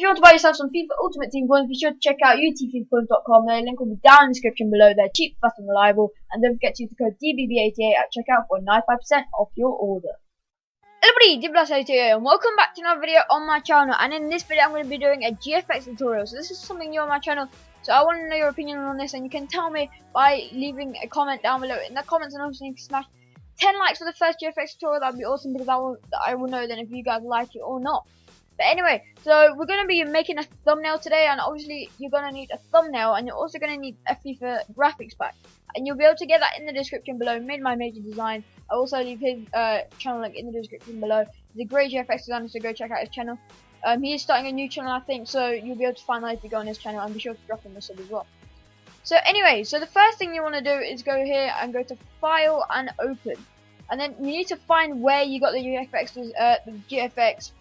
if you want to buy yourself some FIFA Ultimate Team coins, be sure to check out utfifcoins.com. The link will be down in the description below. They're cheap, fast and reliable. And don't forget to use the code DBB88 at checkout for 95% off your order. Hello everybody, DBB88 here, and welcome back to another video on my channel. And in this video I'm going to be doing a GFX tutorial. So this is something new on my channel, so I want to know your opinion on this, and you can tell me by leaving a comment down below in the comments, and also you can smash 10 likes for the first GFX tutorial. That would be awesome, because I will know then if you guys like it or not. But anyway, so we're going to be making a thumbnail today, and obviously you're going to need a thumbnail, and you're also going to need a FIFA graphics pack, and you'll be able to get that in the description below. Made my major design. I'll also leave his channel link in the description below. He's a great GFX designer, so go check out his channel. He is starting a new channel, I think, so you'll be able to find that if you go on his channel, and be sure to drop him a sub as well. So anyway, so the first thing you want to do is go here and go to File and Open, and then you need to find where you got the GFX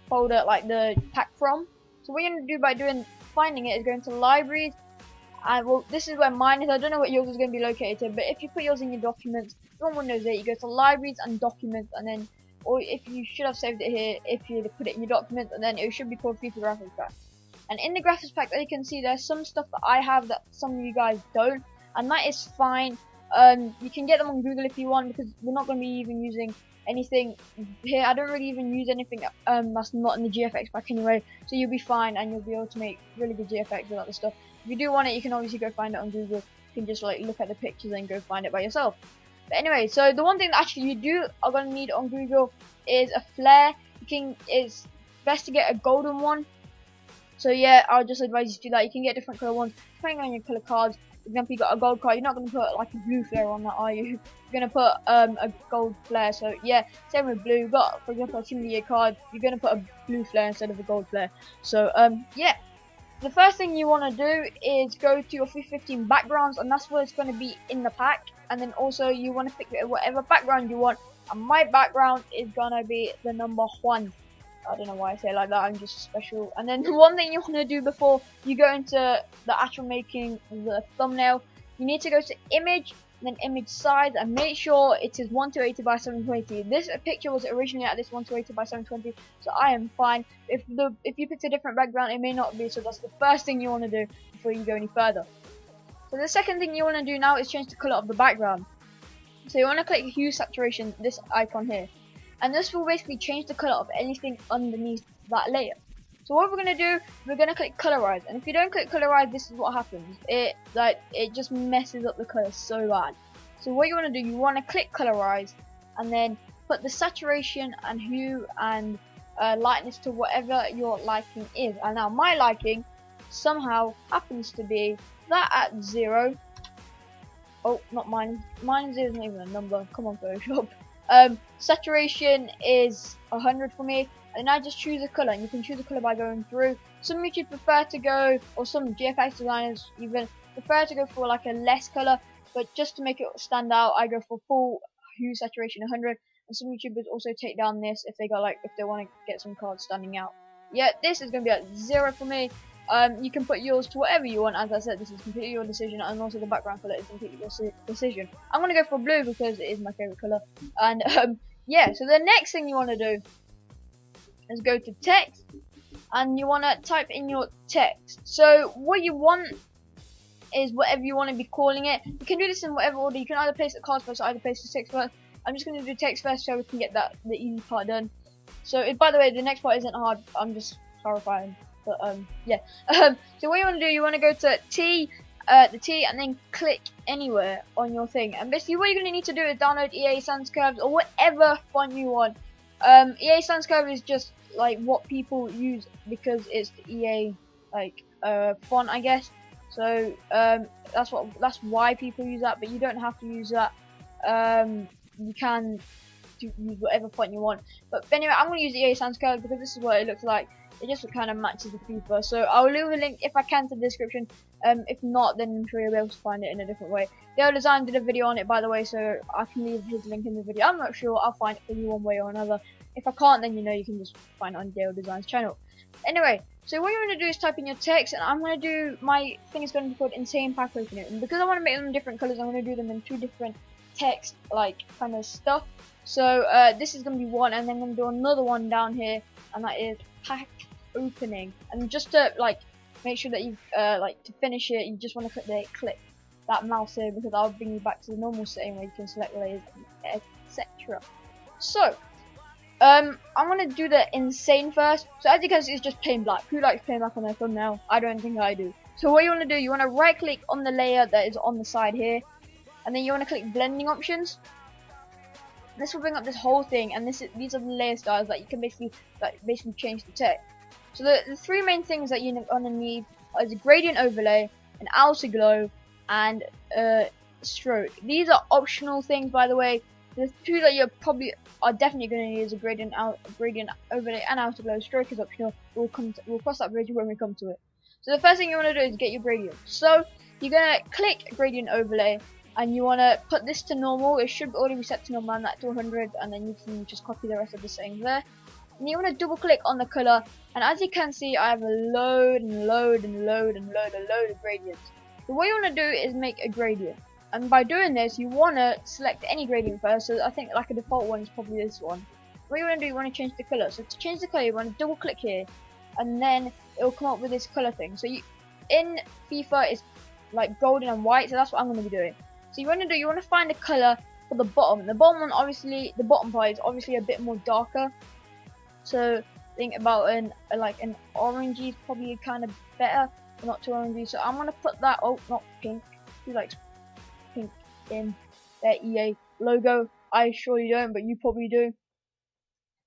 folder, like the pack from. So what you're going to do by finding it is going to Libraries, and well, this is where mine is. I don't know what yours is going to be located, but if you put yours in your documents, you're on Windows 8, you go to Libraries and Documents, and then, or if you should have saved it here, if you put it in your documents, and then it should be called FIFA Graphics Pack. And in the graphics pack, you can see there's some stuff that I have that some of you guys don't, and that is fine. You can get them on Google if you want, because we're not going to be even using anything here. I don't really even use anything that's not in the GFX pack anyway, so you'll be fine, and you'll be able to make really good GFX without the stuff. If you do want it, you can obviously go find it on Google. You can just like look at the pictures and go find it by yourself. But anyway, so the one thing that actually you are going to need on Google is a flare. It's best to get a golden one. So yeah, I'll just advise you to do that. You can get different color ones depending on your color cards. For example, you got a gold card, you're not going to put like a blue flare on that, are you? You're going to put a gold flare. So yeah, same with blue. But for example, a Team of the Year card, you're going to put a blue flare instead of a gold flare. So yeah, the first thing you want to do is go to your FIFA 15 backgrounds, and that's where it's going to be in the pack. And then also you want to pick whatever background you want, and my background is going to be the number 1. I don't know why I say it like that, I'm just special. And then the one thing you want to do before you go into the actual making the thumbnail, you need to go to Image, and then Image Size, and make sure it is 1280 by 720. This picture was originally at this 1280 by 720, so I am fine. If you picked a different background, it may not be, so that's the first thing you want to do before you go any further. So the second thing you want to do now is change the color of the background. So you want to click Hue Saturation, this icon here, and this will basically change the color of anything underneath that layer. So what we're going to do, we're going to click Colorize, and if you don't click Colorize, this is what happens. It just messes up the color so bad. So what you want to do, you want to click Colorize, and then put the saturation and hue and lightness to whatever your liking is. And now my liking somehow happens to be that at 0. Oh, not mine. Mine isn't even a number. Come on, Photoshop. Saturation is 100 for me, and I just choose a color, and you can choose a color by going through. Some YouTube prefer to go, or some GFX designers even prefer to go for like a less color, but just to make it stand out, I go for full hue saturation 100. And some YouTubers also take down this if they want to get some cards standing out. Yeah, this is gonna be at 0 for me. You can put yours to whatever you want. As I said, this is completely your decision, and also the background color is completely your decision. I'm gonna go for blue because it is my favorite color. And yeah, so the next thing you want to do is go to text, and you want to type in your text. So what you want is whatever you want to be calling it. You can do this in whatever order. You can either place the cards first or either place the text first. I'm just gonna do text first so we can get the easy part done. So by the way, the next part isn't hard. I'm just clarifying. But yeah. So what you want to do, you want to go to the T, and then click anywhere on your thing. And basically, what you're going to need to do is download EA Sans Curves or whatever font you want. EA Sans Curve is just like what people use because it's the EA font, I guess. So that's why people use that. But you don't have to use that. You can use whatever font you want. But anyway, I'm going to use EA Sans Curve because this is what it looks like. It just kind of matches the FIFA. So I'll leave a link if I can to the description. If not, then I'm sure you'll be able to find it in a different way. Dale Design did a video on it, by the way, so I can leave his link in the video. I'm not sure. I'll find it for you one way or another. If I can't, then you can just find it on Dale Design's channel. Anyway, so what you're going to do is type in your text, and I'm going to do, my thing is going to be called Insane Pack Opener. And because I want to make them different colors, I'm going to do them in 2 different text kind of stuff. So this is going to be one, and then I'm going to do another one down here, and that is pack opening. And just to like make sure that you like to finish it, you just want to click that mouse here, because I'll bring you back to the normal setting where you can select layers, etc. So I'm gonna do the insane first. So as you can see, it's just plain black. Who likes plain black on their thumbnail? I don't think I do. So what you want to do, you want to right click on the layer that is on the side here, and then you want to click blending options. This will bring up this whole thing, and these are the layer styles that you can basically change the text. So the three main things that you're gonna need is a gradient overlay, an outer glow, and stroke. These are optional things, by the way. The two that you are definitely going to need is a gradient overlay and outer glow. Stroke is optional. We'll cross that bridge when we come to it. So the first thing you want to do is get your gradient. So you're going to click gradient overlay, and you want to put this to normal. It should already be set to normal, and that to 100, and then you can just copy the rest of the settings there. And you want to double click on the color, and as you can see, I have a load of gradients. So what you want to do is make a gradient. And by doing this, you want to select any gradient first. So I think like a default one is probably this one. What you want to do, you want to change the color. So to change the color, you want to double click here, and then it will come up with this color thing. So in FIFA, it's like golden and white. So that's what I'm going to be doing. So you want to find a color for the bottom. The bottom one, obviously, the bottom part is obviously a bit more darker. So think about an orangey is probably kind of better, but not too orangey. So I'm going to put that. Oh, not pink. Who likes pink in their EA logo? I surely don't, but you probably do.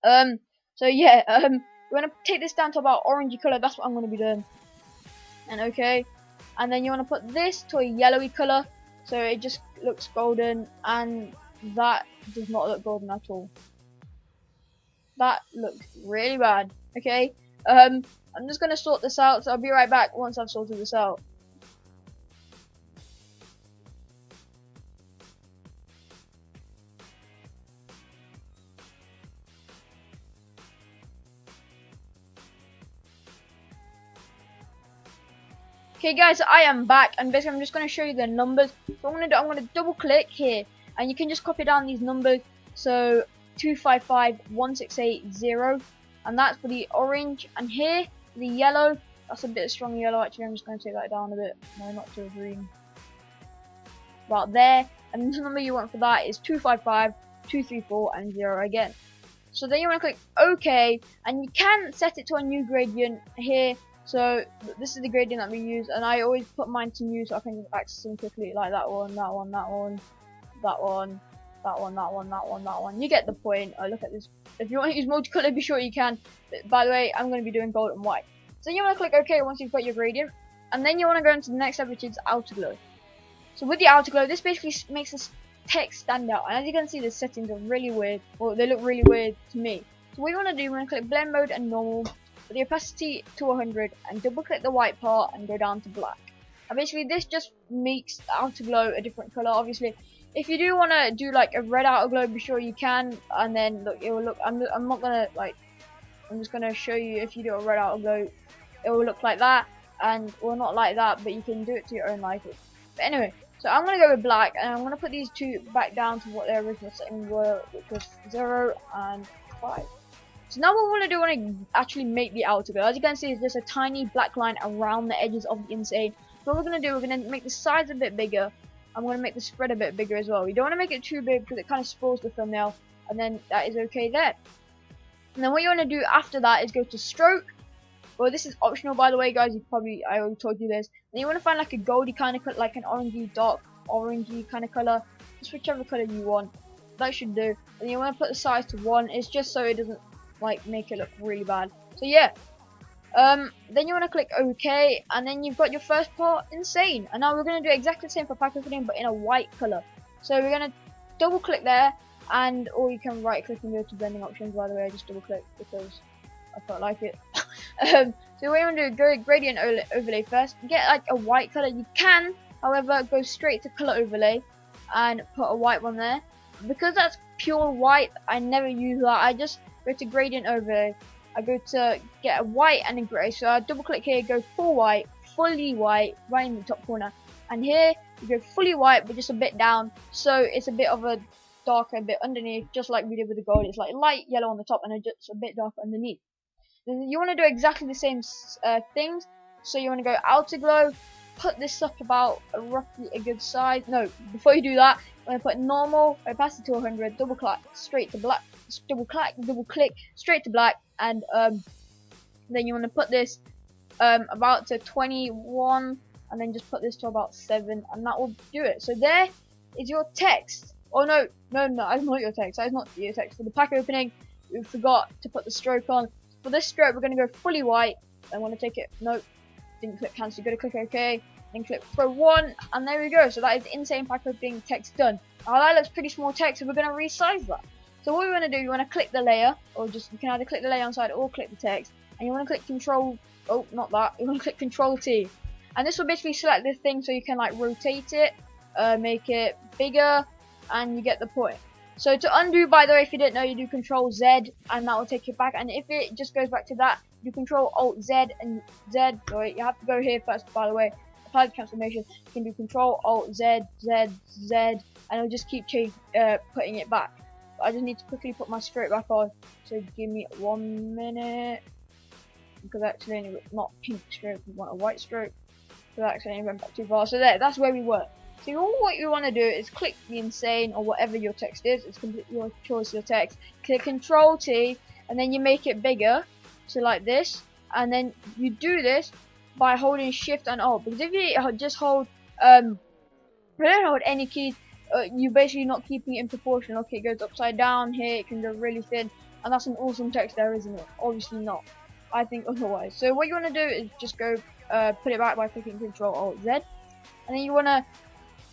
So yeah, you want to take this down to about orangey color. That's what I'm going to be doing. And okay, and then you want to put this to a yellowy color, so it just looks golden, and that does not look golden at all. That looks really bad. Okay, I'm just going to sort this out, so I'll be right back once I've sorted this out. Okay guys, I am back, and basically I'm just going to show you the numbers. So I'm going to double click here, and you can just copy down these numbers. So 255168, and that's for the orange, and here the yellow, that's a bit strong yellow. Actually, I'm just going to take that down a bit. No, not too green. About there, and the number you want for that is 255234 and 0 again. So then you want to click OK, and you can set it to a new gradient here. So this is the gradient that we use, and I always put mine to new so I can just access them quickly, like that one, that one, that one, that one, that one, that one, that one, that one. You get the point. Look at this. If you want to use multicolor, be sure you can. But by the way, I'm going to be doing gold and white. So you want to click OK once you've got your gradient, and then you want to go into the next step, which is outer glow. So with the outer glow, this basically makes this text stand out, and as you can see, the settings are really weird. Well, they look really weird to me. So what you want to do, you want to click blend mode and normal, put the opacity to 100, and double click the white part and go down to black. And basically this just makes the outer glow a different color. Obviously, if you do want to do like a red outer glow, be sure you can. And then look, it will look. I'm not gonna like. I'm just gonna show you. If you do a red outer glow, it will look like that, and well, not like that, but you can do it to your own liking. But anyway, so I'm gonna go with black, and I'm gonna put these two back down to what their original settings were, which was 0 and 5. So now what we want to do, we want to actually make the outer glow. As you can see, it's just a tiny black line around the edges of the insane. So what we're going to do, we're going to make the sides a bit bigger. I'm going to make the spread a bit bigger as well. We don't want to make it too big because it kind of spoils the thumbnail. And then that is okay there. And then what you want to do after that is go to stroke. Well, this is optional, by the way, guys. I already told you this. Then you want to find like a goldy kind of color, like an orangey, dark orangey kind of color. Just whichever color you want. That should do. And you want to put the size to 1. It's just so it doesn't like make it look really bad. So yeah, then you want to click OK, and then you've got your first part insane. And now we're going to do exactly the same for pack opening, but in a white color. So we're going to double click there, and or you can right click and go to blending options. By the way, I just double click because I felt like it. So what you want to do, go gradient overlay first, get like a white color. You can, however, go straight to color overlay and put a white one there. Because that's pure white, I never use that. I just go to gradient overlay. I go to get a white and a grey. So I double click here, go full white, fully white, right in the top corner. And here you go fully white, but just a bit down. So it's a bit of a darker bit underneath, just like we did with the gold. It's like light yellow on the top and just a bit darker underneath. You want to do exactly the same things. So you want to go outer glow, put this up about roughly a good size. No, before you do that, I'm going to put normal, opacity to 100, double click straight to black, double click straight to black, and then you want to put this about to 21, and then just put this to about 7, and that will do it. So there is your text. Oh no, that's not your text. That is not your text. For the pack opening, we forgot to put the stroke on. For this stroke, we're going to go fully white. I want to take it. Nope, didn't click cancel. You're going to click OK, then click throw 1, and there we go. So that is insane pack opening text done. Now that looks pretty small text, so we're going to resize that. So what we want to do, you want to click the layer, or just you can either click the layer on side or click the text, and you want to click Control. Oh, not that. You want to click Control T, and this will basically select this thing, so you can like rotate it, make it bigger, and you get the point. So to undo, by the way, if you didn't know, you do Control Z, and that will take you back. And if it just goes back to that, you Control Alt Z and Z. Wait, you have to go here first, by the way. Apply the transformation. You can do Control Alt Z, Z, Z, and it'll just keep putting it back. But I just need to quickly put my stroke back on. So give me 1 minute, because I accidentally not pink stroke, we want a white stroke. So I accidentally went back too far. So there, that's where we were. So what you want to do is click the insane or whatever your text is. It's completely your choice, your text. Click Control T, and then you make it bigger. So like this, and then you do this by holding Shift and Alt. Because if you just hold, you don't hold any keys, you're basically not keeping it in proportion. Okay, it goes upside down here. It can go really thin, and that's an awesome text there, isn't it? Obviously not. I think otherwise. So what you want to do is just go put it back by clicking Control Alt Z, and then you want to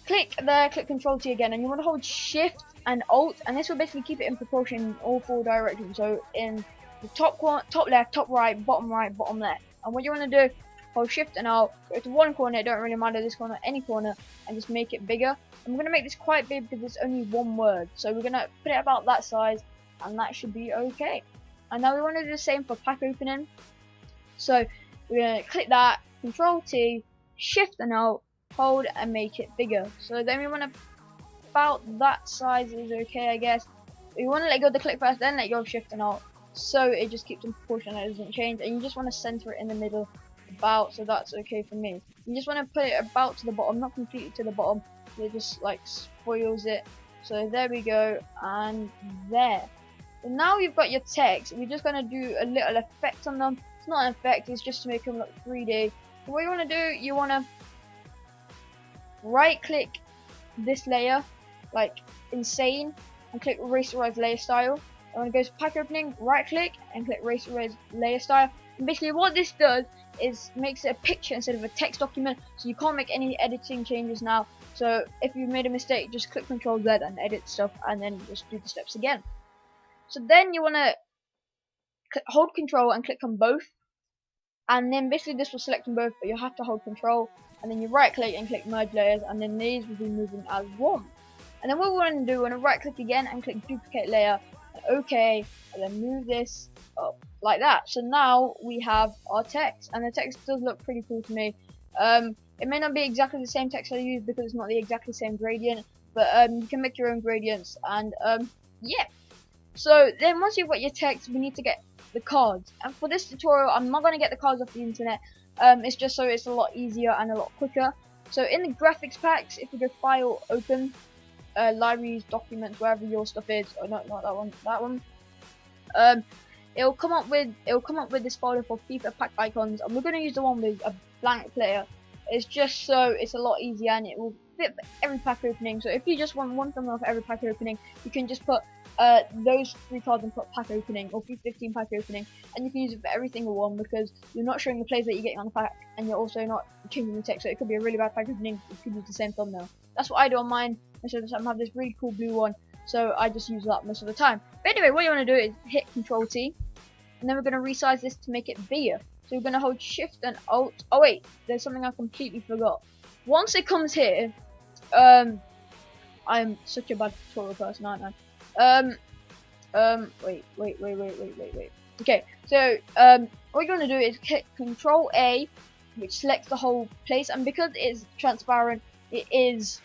click there, click Control T again, and you want to hold Shift and Alt, and this will basically keep it in proportion in all 4 directions. So in the top left, top right, bottom left. And what you want to do, hold Shift and Alt, go to one corner, it don't really matter, this corner, any corner, and just make it bigger. I'm going to make this quite big because it's only 1 word, so we're going to put it about that size, and that should be okay. And now we want to do the same for pack opening. So we're going to click that, Control T, Shift and Alt, hold, and make it bigger. So then we want to, about that size is okay, I guess. We want to let go of the click first, then let go of Shift and Alt, so it just keeps in proportion and it doesn't change. And you just want to center it in the middle, about, so that's okay for me. You just want to put it about to the bottom, not completely to the bottom, it just like spoils it. So there we go, and there. So now you've got your text. We're just going to do a little effect on them. It's not an effect, it's just to make them look 3D. So what you want to do, you want to right click this layer like insane and click rasterize layer style. And when it goes to pack opening, right click and click rasterize layer style. And basically what this does is makes it a picture instead of a text document, so you can't make any editing changes now. So if you made a mistake, just click Control Z and edit stuff, and then just do the steps again. So then you want to hold Control and click on both, and then basically this will select them both, but you have to hold Control, and then you right click and click merge layers, and then these will be moving as one. And then what we want to do, we want to right click again and click duplicate layer, and OK, and then move this up like that. So now we have our text, and the text does look pretty cool to me. It may not be exactly the same text I use because it's not the exactly same gradient, but you can make your own gradients, and yeah. So then once you've got your text, we need to get the cards. And for this tutorial, I'm not going to get the cards off the internet. It's just so it's a lot easier and a lot quicker. So in the graphics packs, if we go File, Open, Libraries, Documents, wherever your stuff is, or not that one, that one. It'll come up with this folder for FIFA pack icons, and we're going to use the one with a blank player. It's just so it's a lot easier, and it will fit for every pack opening. So if you just want one thumbnail for every pack opening, you can just put those 3 cards and put pack opening, or 15 pack opening, and you can use it for every single one because you're not showing the players that you're getting on the pack, and you're also not changing the text. So it could be a really bad pack opening, you could use the same thumbnail. That's what I do on mine. Most of the time I have this really cool blue one, so I just use that most of the time. But anyway, what you want to do is hit Control T, and then we're going to resize this to make it bigger. So we're going to hold Shift and Alt. Oh wait, there's something I completely forgot. Once it comes here, I'm such a bad tutorial person, aren't I? Wait. Okay, so what you're going to do is hit Control A, which selects the whole place, and because it's transparent, it is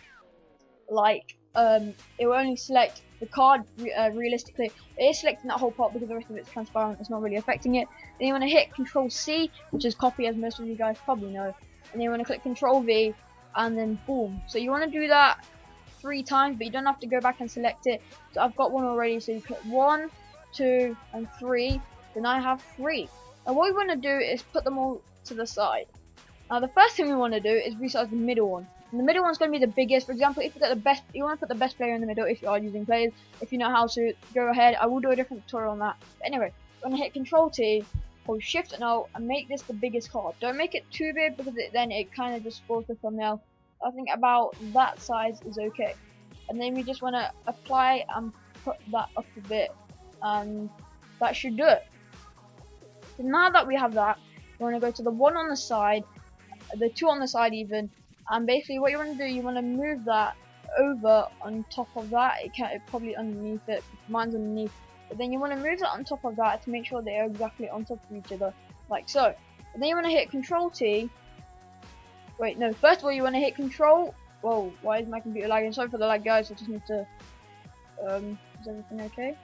like it will only select the card realistically. It is selecting that whole part because the rest of it's transparent. It's not really affecting it. Then you want to hit Control C, which is copy, as most of you guys probably know. And then you want to click Control V, and then boom. So you want to do that 3 times, but you don't have to go back and select it. So I've got one already. So you click 1, 2, and 3. Then I have 3. And what we want to do is put them all to the side. Now the first thing we want to do is resize the middle one. And the middle one's going to be the biggest. For example, if you got the best, you want to put the best player in the middle if you are using players. If you know how to, go ahead. I will do a different tutorial on that. But anyway, I'm going to hit Control T, hold Shift and Alt, and make this the biggest card. Don't make it too big because then it kind of just spoils the thumbnail. I think about that size is okay. And then we just want to apply and put that up a bit, and that should do it. So now that we have that, we want to go to the one on the side, the 2 on the side even, and basically what you want to do, you want to move that over on top of that. It's probably underneath it. Mine's underneath, but then you want to move that on top of that to make sure they're exactly on top of each other, like so. And then you want to hit Control T. Wait, no. First of all, you want to hit Control. Whoa, why is my computer lagging? Sorry for the lag, guys. I just need to. Is everything okay?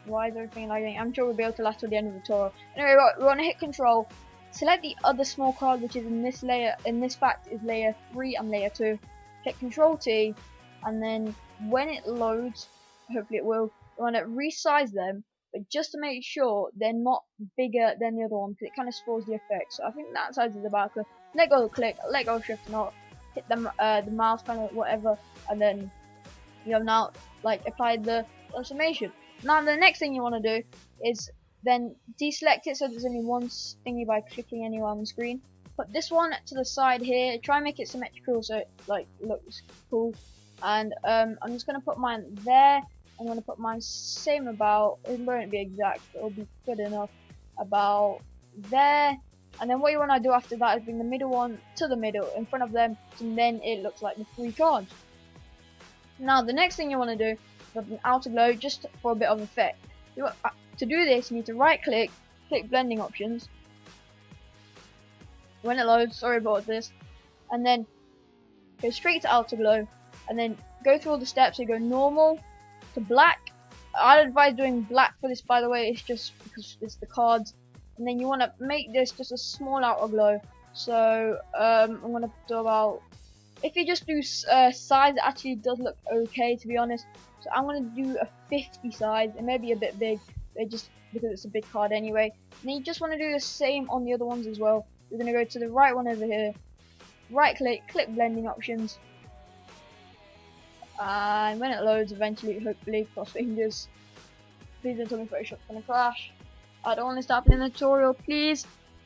Why is everything lagging? I'm sure we'll be able to last till the end of the tutorial. Anyway, we want to hit Control. Select the other small card, which is in this layer. In this fact, is layer 3 and layer 2. Hit Control T, and then when it loads, hopefully it will. You want to resize them, but just to make sure they're not bigger than the other one, because it kind of spoils the effect. So I think that size is about good. Let go of click, let go of Shift and Alt, hit the mouse kind of whatever, and then you have now like applied the transformation. Now the next thing you want to do is then deselect it so there's only one thingy by clicking anywhere on the screen. Put this one to the side here. Try and make it symmetrical so it like looks cool. And I'm just gonna put mine there. I'm gonna put mine same about. It won't be exact. But it'll be good enough about there. And then what you want to do after that is bring the middle one to the middle in front of them, and then it looks like the 3 cards. Now the next thing you want to do is have an outer glow just for a bit of effect. To do this, you need to right click, click blending options when it loads, sorry about this, and then go straight to outer glow, and then go through all the steps. So you go normal to black. I'd advise doing black for this, by the way. It's just because it's the cards. And then you want to make this just a small outer glow. So I'm going to do about, if you just do size, it actually does look okay, to be honest. So I'm going to do a 50 size. It may be a bit big, just because it's a big card anyway. And then you just want to do the same on the other ones as well. We're going to go to the right one over here, right click, click blending options, and when it loads eventually, hopefully, cross fingers, please don't tell me Photoshop's going to crash. I don't want this to happen in the tutorial, please,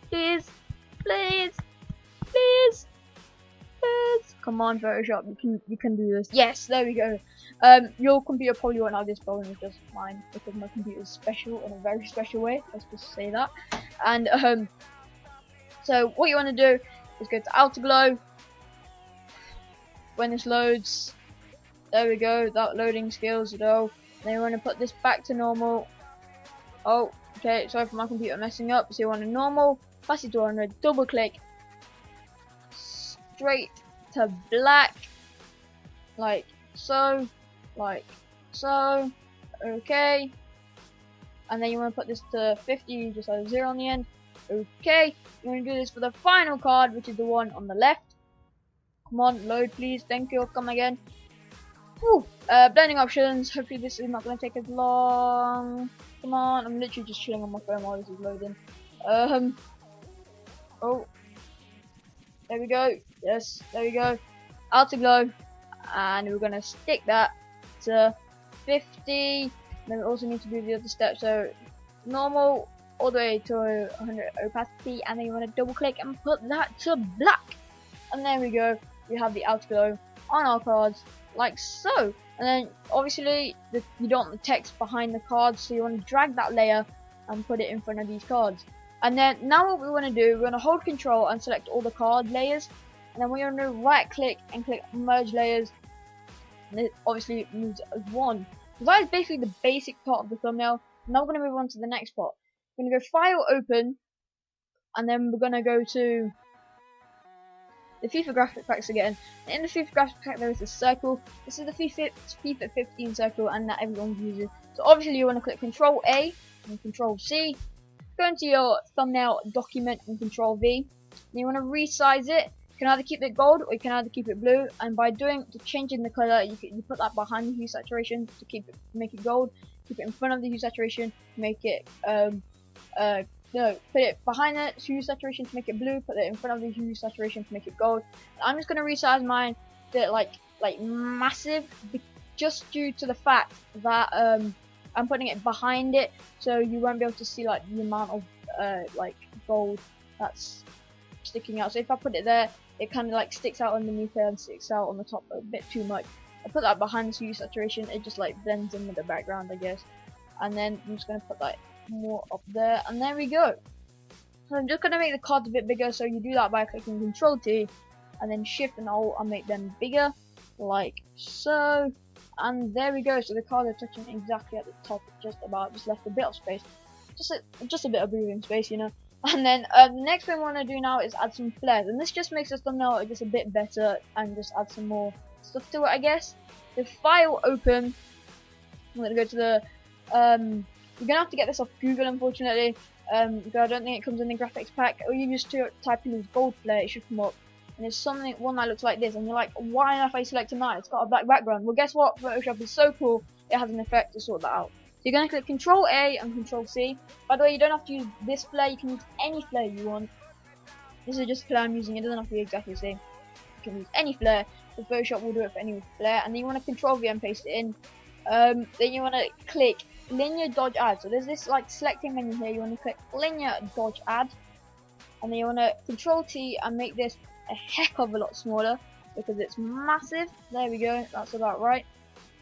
please, please, please, please. Come on, Photoshop, you can do this. Yes, there we go. Your computer probably won't have this problem, it's just mine, because my computer is special in a very special way. Let's just say that. And so what you want to do is go to outer glow. When this loads, there we go. That loading skills, though. Then you want to put this back to normal. Oh, okay. Sorry for my computer messing up. So you want to normal, pass it to 100, double click, straight to black, like so, like so. Okay. And then you want to put this to 50, just have a 0 on the end. Okay, you want to do this for the final card, which is the one on the left. Come on, load please, thank you, come again. Whew. Blending options, hopefully this is not going to take as long. Come on, I'm literally just chilling on my phone while this is loading. Oh, there we go, yes, there we go. Outer glow, and we're going to stick that to 50. Then we also need to do the other steps, so normal, all the way to 100 opacity, and then you want to double click and put that to black, and there we go. We have the outer glow on our cards like so. And then obviously you don't want the text behind the cards, so you want to drag that layer and put it in front of these cards. And then now what we want to do, we're going to hold control and select all the card layers, and then we're going to right click and click merge layers, and it obviously moves as one. So that is basically the basic part of the thumbnail. Now we're going to move on to the next part. We're going to go file, open, and then we're going to go to the FIFA graphic packs again. And in the FIFA graphic pack there is a circle. This is the FIFA 15 circle, and that everyone uses. So obviously you want to click Control A and Control C. Go into your thumbnail document and Control V. And you want to resize it. You can either keep it gold or you can either keep it blue. And by changing the color, you put that behind the hue saturation to make it gold. Keep it in front of the hue saturation to make it no, put it behind the hue saturation to make it blue. Put it in front of the hue saturation to make it gold. I'm just gonna resize mine to like massive, just due to the fact that I'm putting it behind it, so you won't be able to see like the amount of like gold that's sticking out. So if I put it there, it kind of like sticks out underneath it and sticks out on the top a bit too much. I put that behind the hue saturation, it just like blends in with the background, I guess. And then I'm just gonna put that more up there, and there we go. So I'm just gonna make the cards a bit bigger. So you do that by clicking Control T and then Shift and Alt and make them bigger, like so. And there we go. So the cards are touching exactly at the top, just left a bit of space, just a bit of breathing space, you know. And then the next thing I want to do now is add some flares, and this just makes the thumbnail just a bit better and just add some more stuff to it, I guess. The file open. I'm gonna go to the you're gonna have to get this off Google, unfortunately, because I don't think it comes in the graphics pack. Or you just type in gold flare, it should come up, and there's one that looks like this, and you're like, why have I selected that? It's got a black background. Well, guess what? Photoshop is so cool, it has an effect to sort that out. So you're gonna click Control A and Control C. By the way, you don't have to use this flare, you can use any flare you want. This is just flare I'm using, it doesn't have to be exactly the same. You can use any flare, so Photoshop will do it for any flare, and then you want to Control V and paste it in. Then you want to click linear dodge add. So there's this like selecting menu here, you want to click linear dodge add, and then you want to Control T and make this a heck of a lot smaller because it's massive. There we go, that's about right.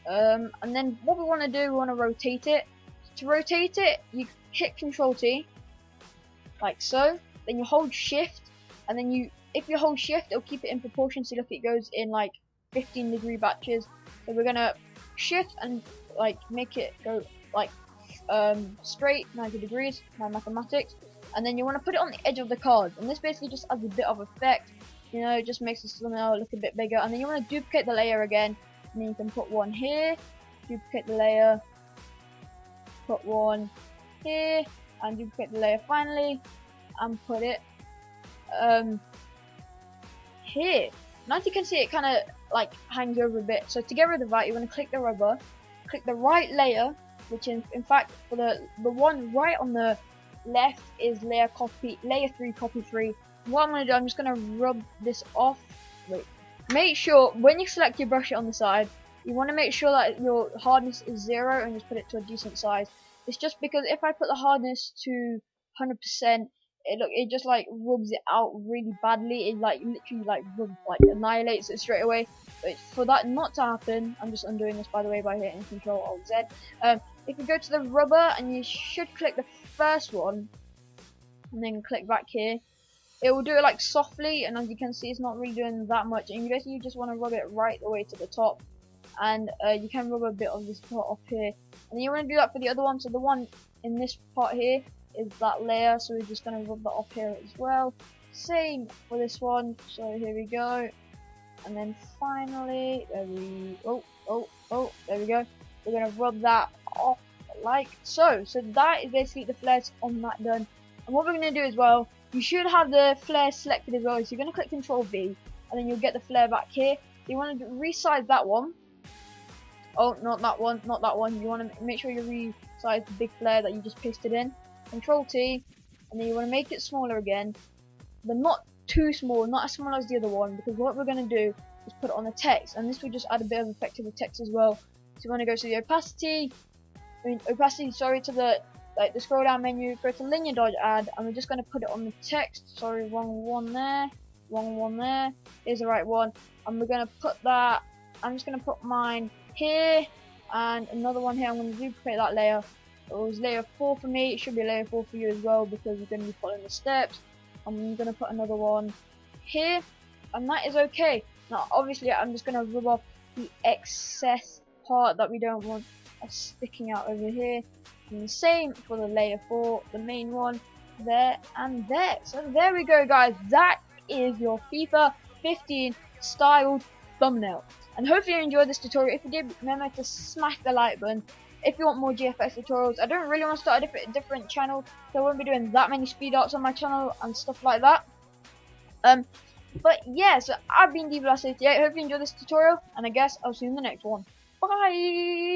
And then what we want to do, we want to rotate it. To rotate it, you hit Control T like so, then you hold Shift, and then if you hold Shift, it'll keep it in proportion. So look, it goes in like 15-degree batches. So we're gonna Shift and like make it go like straight 90 degrees, my mathematics, and then you want to put it on the edge of the card, and this basically just adds a bit of effect, you know, it just makes the thumbnail look a bit bigger. And then you want to duplicate the layer again, and then you can put one here, duplicate the layer, put one here, and duplicate the layer finally, and put it here. Now as you can see, it kind of like hangs over a bit. So to get rid of that, you want to click the rubber, click the right layer, which in fact for the one right on the left is layer 3, copy 3. What I'm going to do, I'm just going to rub this off. Wait, make sure when you select your brush on the side, you want to make sure that your hardness is 0 and just put it to a decent size. It's just because if I put the hardness to 100%, it just like rubs it out really badly. It like literally like annihilates it straight away. But for that not to happen, I'm just undoing this by the way by hitting Control Alt Z. If you go to the rubber, and you should click the first one and then click back here, it will do it like softly, and as you can see, it's not really doing that much. And you basically just want to rub it right the way to the top, and you can rub a bit of this part off here, and then you want to do that for the other one. So the one in this part here is that layer, so we're just going to rub that off here as well. Same for this one, so here we go. And then finally, there we go. We're going to rub that off like so. So that is basically the flares on that done. And what we're going to do as well, you should have the flare selected as well. So you're going to click Control V, and then you'll get the flare back here. You want to resize that one. Oh, not that one, not that one. You want to make sure you resize the big flare that you just pasted in. Control T, and then you want to make it smaller again, but not too small, not as small as the other one, because what we're going to do is put it on the text, and this will just add a bit of effect to the text as well. So you want to go to the opacity, to the scroll down menu, go to linear dodge add, and we're just going to put it on the text. Sorry, wrong one there. Here's the right one, and we're going to put that. I'm just going to put mine here, and another one here. I'm going to duplicate that layer. It was layer 4 for me, it should be layer 4 for you as well, because you're going to be following the steps. I'm going to put another one here, and that is okay. Now obviously I'm just going to rub off the excess part that we don't want sticking out over here, and the same for the layer 4, the main one, there and there. So there we go guys, that is your FIFA 15 styled thumbnail. And hopefully you enjoyed this tutorial. If you did, remember to smash the like button. If you want more GFX tutorials, I don't really want to start a different channel, so I won't be doing that many speed arts on my channel and stuff like that. But yeah, so I've been DBLast88. Hope you enjoyed this tutorial, and I guess I'll see you in the next one. Bye!